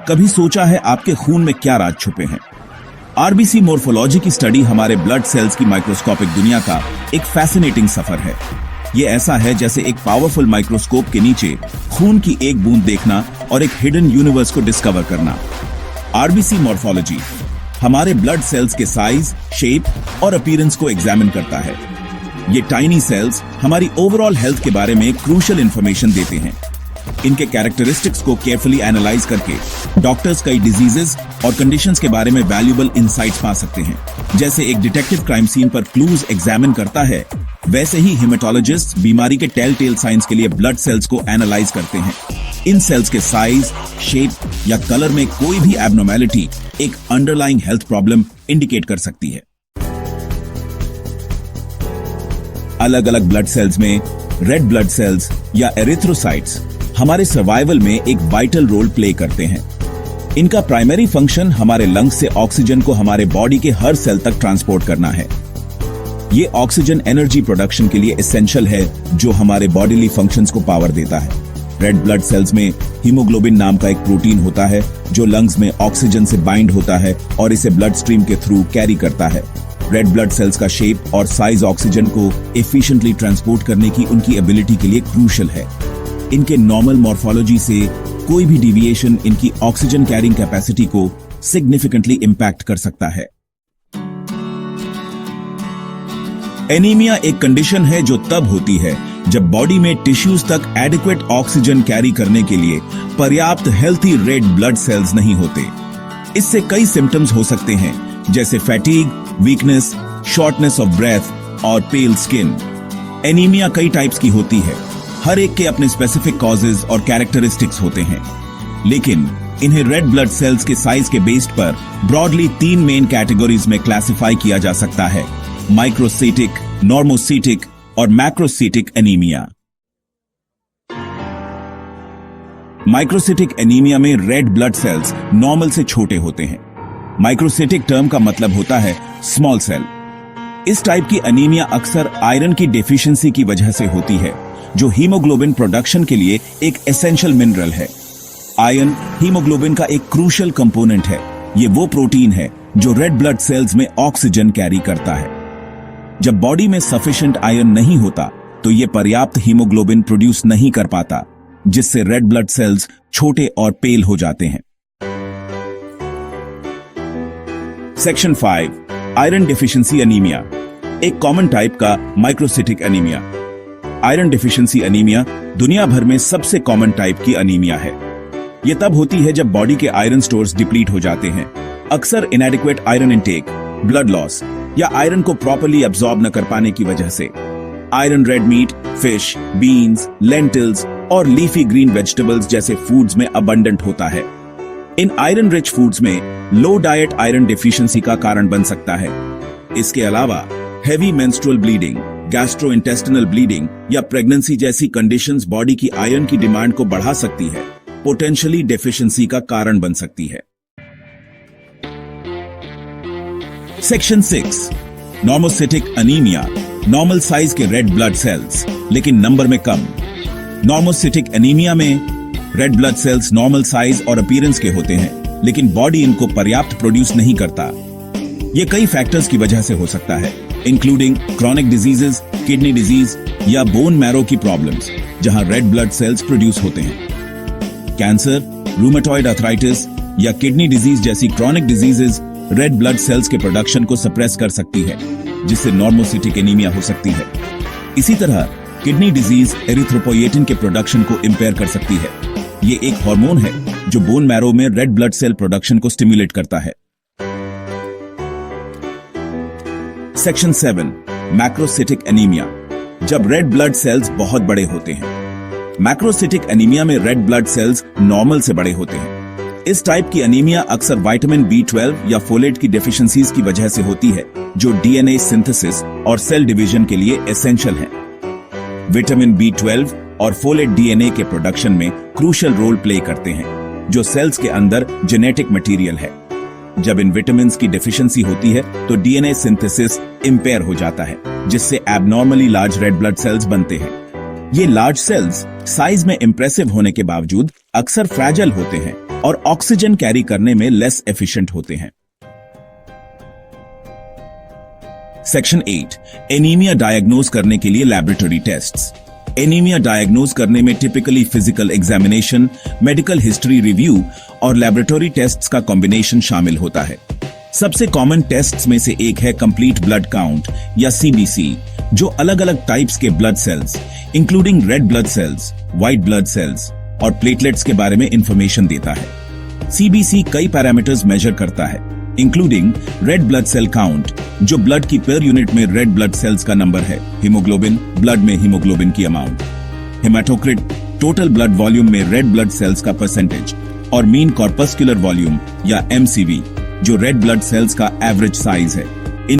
कभी सोचा है आपके खून में क्या राज छुपे हैं? आरबीसी मोर्फोलॉजी की स्टडी हमारे ब्लड सेल्स की माइक्रोस्कोपिक दुनिया का एक फैसिनेटिंग सफर है। ये ऐसा है जैसे एक पावरफुल माइक्रोस्कोप के नीचे खून की एक बूंद देखना और एक हिडन यूनिवर्स को डिस्कवर करना। आरबीसी मोर्फोलॉजी हमारे ब्लड सेल्स के साइज, शेप और अपीयरेंस को एग्जामिन करता है। ये टाइनी सेल्स हमारी ओवरऑल हेल्थ के बारे में क्रूशियल इंफॉर्मेशन देते हैं। इनके कैरेक्टरिस्टिक्स को केयरफुली एनालाइज करके डॉक्टर्स कई डिजीजेस और कंडीशंस के बारे में वैल्यूएबल इंसाइट्स पा सकते हैं। जैसे एक डिटेक्टिव क्राइम सीन पर क्लूज एग्जामिन करता है, वैसे ही हेमेटोलॉजिस्ट बीमारी के टेल टेल साइंस के लिए ब्लड सेल्स को एनालाइज करते हैं। इन सेल्स के साइज, शेप या कलर में कोई भी एब्नॉर्मैलिटी एक अंडरलाइंग हेल्थ प्रॉब्लम इंडिकेट कर सकती है। अलग अलग ब्लड सेल्स में रेड ब्लड सेल्स या एरिथ्रोसाइट्स हमारे सर्वाइवल में एक वाइटल रोल प्ले करते हैं। इनका प्राइमरी फंक्शन हमारे लंग्स से ऑक्सीजन को हमारे बॉडी के हर सेल तक ट्रांसपोर्ट करना है। ये ऑक्सीजन एनर्जी प्रोडक्शन के लिए एसेंशियल है, जो हमारे बॉडीली फंक्शंस को पावर देता है। रेड ब्लड सेल्स में हीमोग्लोबिन नाम का एक प्रोटीन होता है जो लंग्स में ऑक्सीजन से बाइंड होता है और इसे ब्लड स्ट्रीम के थ्रू कैरी करता है। रेड ब्लड सेल्स का शेप और साइज ऑक्सीजन को एफिशिएंटली ट्रांसपोर्ट करने की उनकी एबिलिटी के लिए क्रूशियल है। इनके नॉर्मल मॉर्फोलॉजी से कोई भी डिविएशन इनकी ऑक्सीजन कैरिंग कैपेसिटी को सिग्निफिकेंटली इंपैक्ट कर सकता है। एनीमिया एक कंडीशन है जो तब होती है जब बॉडी में टिश्यूज तक एडिक्वेट ऑक्सीजन कैरी करने के लिए पर्याप्त हेल्थी रेड ब्लड सेल्स नहीं होते। इससे कई सिम्टम्स हो सकते हैं, जैसे fatigue, weakness, shortness of breath और पेल स्किन। एनीमिया कई टाइप्स की होती है। हर एक के अपने स्पेसिफिक कॉजेज और कैरेक्टरिस्टिक्स होते हैं, लेकिन इन्हें रेड ब्लड सेल्स के साइज के बेस्ड पर ब्रॉडली 3 मेन कैटेगरीज में क्लासिफाई किया जा सकता है: माइक्रोसिटिक, नॉर्मोसिटिक और मैक्रोसिटिक एनीमिया। माइक्रोसिटिक एनीमिया में रेड ब्लड सेल्स नॉर्मल से छोटे होते हैं। माइक्रोसिटिक टर्म का मतलब होता है स्मॉल सेल। इस टाइप की एनीमिया अक्सर आयरन की डेफिशिएंसी की वजह से होती है, जो हीमोग्लोबिन प्रोडक्शन के लिए एक एसेंशियल मिनरल है। आयरन हीमोग्लोबिन का एक क्रूशियल कंपोनेंट है। ये वो प्रोटीन है जो रेड ब्लड सेल्स में ऑक्सीजन कैरी करता है। जब बॉडी में सफिशिएंट आयरन नहीं होता तो ये पर्याप्त हीमोग्लोबिन प्रोड्यूस नहीं कर पाता, जिससे रेड ब्लड सेल्स छोटे और पेल हो जाते हैं। सेक्शन 5, आयरन डेफिशिएंसी एनीमिया, एक कॉमन टाइप का microcytic anaemia. Iron deficiency anaemia दुनिया भर में सबसे कॉमन टाइप की एनीमिया है। यह तब होती है जब बॉडी के आयरन स्टोर्स डिप्लीट हो जाते हैं, अक्सर इनएडिक्वेट आयरन इनटेक, ब्लड लॉस या आयरन को प्रॉपर्ली एब्जॉर्ब न कर पाने की वजह से। Iron red meat, fish, beans, lentils और लीफी ग्रीन वेजिटेबल्स जैसे फूड्स में अबंडेंट होता है। इन आयरन रिच फूड्स में लो डाइट आयरन डेफिशिएंसी का कारण बन सकता है। इसके अलावा heavy menstrual bleeding, gastrointestinal bleeding या प्रेगनेंसी जैसी कंडीशंस बॉडी की आयरन की डिमांड को बढ़ा सकती है, पोटेंशियली डेफिशिएंसी का कारण बन सकती है। Section 6, normocytic anaemia, normal size के रेड ब्लड सेल्स लेकिन नंबर में कम। नॉर्मोसिटिक एनीमिया में red blood sales normal size और अपीयरेंस के होते हैं, लेकिन बॉडी इनको पर्याप्त प्रोड्यूस नहीं करता। ये कई फैक्टर्स की वजह से हो सकता है, including chronic diseases, kidney disease या बोन मैरो की प्रॉब्लम्स, जहां रेड ब्लड सेल्स प्रोड्यूस होते हैं। कैंसर, रूमेटॉइड आर्थराइटिस या किडनी डिजीज जैसी chronic diseases red blood sales के प्रोडक्शन को सप्रेस कर सकती है, जिससे नॉर्मोसिटिक एनीमिया हो सकती है। इसी तरह किडनी डिजीज एरिथ्रोपोएटिन के प्रोडक्शन को इंपेयर कर सकती है। ये एक हार्मोन है जो बोन मैरो में रेड ब्लड सेल प्रोडक्शन को स्टिम्युलेट करता है। सेक्शन 7, मैक्रोसिटिक एनीमिया, जब रेड ब्लड सेल्स बहुत बड़े होते हैं। मैक्रोसिटिक एनीमिया में रेड ब्लड सेल्स नॉर्मल से बड़े होते हैं। इस टाइप की एनीमिया अक्सर विटामिन B12 या फोलेट की डेफिशिएंसीज की वजह से होती है, जो डीएनए सिंथेसिस और सेल डिवीजन के लिए एसेंशियल है। विटामिन B12 और फोलेट डीएनए के प्रोडक्शन में क्रूशियल रोल प्ले करते हैं, जो सेल्स के अंदर जेनेटिक मटेरियल है। जब इन विटामिन्स की डेफिशिएंसी होती है तो डीएनए सिंथेसिस इंपेयर हो जाता है, जिससे abnormally large red blood sales बनते हैं। ये लार्ज सेल्स साइज में इंप्रेसिव होने के बावजूद अक्सर फ्रैजाइल होते हैं और ऑक्सीजन कैरी करने में लेस एफिशिएंट होते हैं। सेक्शन 8, एनीमिया डायग्नोज करने के लिए लैबोरेटरी टेस्ट्स। एनीमिया डायग्नोज करने में typically physical examination, medical history review और लैबोरेटरी टेस्ट्स का कॉम्बिनेशन शामिल होता है। सबसे कॉमन टेस्ट्स में से एक है कंप्लीट ब्लड काउंट या सीबीसी, जो अलग अलग टाइप्स के blood cells including red blood sales, white blood cells और प्लेटलेट्स के बारे में इंफॉर्मेशन देता है। सीबीसी कई पैरामीटर्स मेजर करता है, including red blood cell count, जो ब्लड की पर यूनिट में रेड ब्लड सेल्स का नंबर है, हीमोग्लोबिन, ब्लड में हीमोग्लोबिन की amount, haematocrit, total blood volume में रेड ब्लड सेल्स का परसेंटेज, और मीन कॉर्पस्कुलर वॉल्यूम या एमसीवी, जो रेड ब्लड सेल्स का एवरेज साइज है।